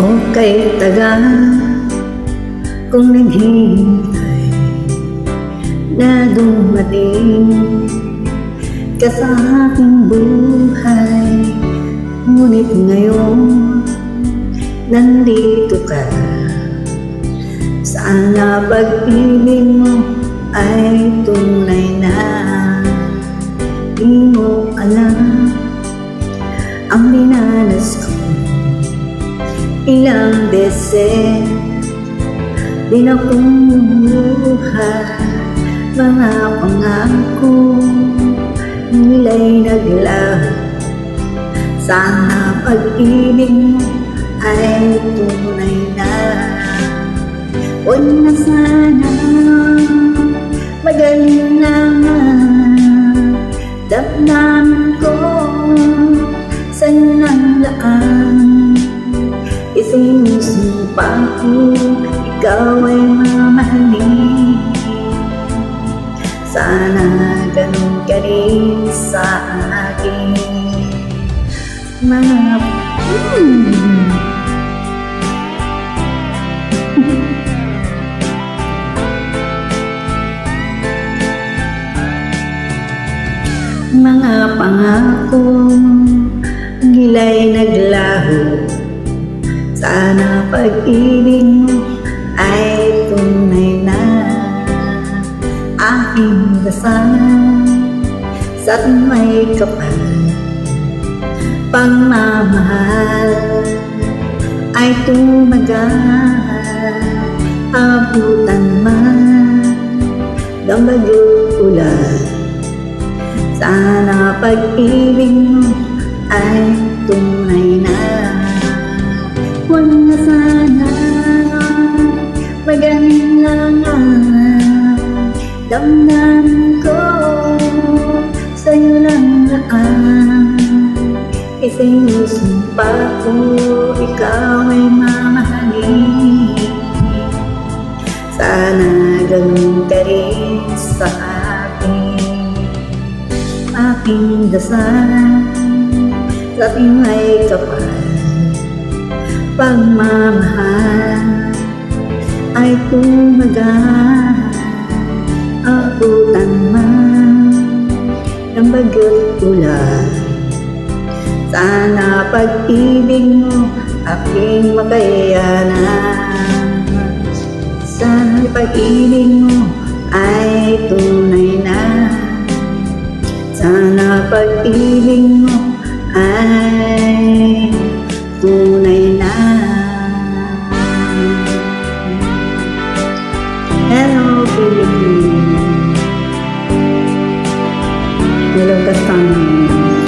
O kay taga kung naghihintay na dumating ka sa aking buhay, ngunit ngayon nandito ka. Sana pag-ibig mo ay tunay na. Di mo alam ang dinanas ko, ilang beses din akong lumuha. Mga pangako nila'y naglaho. Sana pag-ibig mo ay tunay na. Huwag na sana magaling lang damdamin ko sa'yo lang laan. Isinusumpa ko ikaw ay mamahalin. Sana ganun ka rin sa akin. Mga mga pangako nila'y naglaho. Sana pag-ibig mo ay tunay na. Aking dasal sa may kapal, pagmamahal ay tumagal. Abutan man ng bagyo't ulan, sana pag-ibig mo ay tunay na. Huwag na sana magaling lang damdamin ko sa'yo lang laan. Isinusumpa ko ikaw ay mamahalin. Sana ganun ka rin sa akin. Aking dasal sa may kapal, pagmamahal ay tumagal. Abutan man ng bagyo't ulan, sana pag-ibig mo aking makayanan. Sana pag-ibig mo ay tunay na. Sana pag-ibig mo ay tunay na. Hello, Philippines. Hello, Kasama.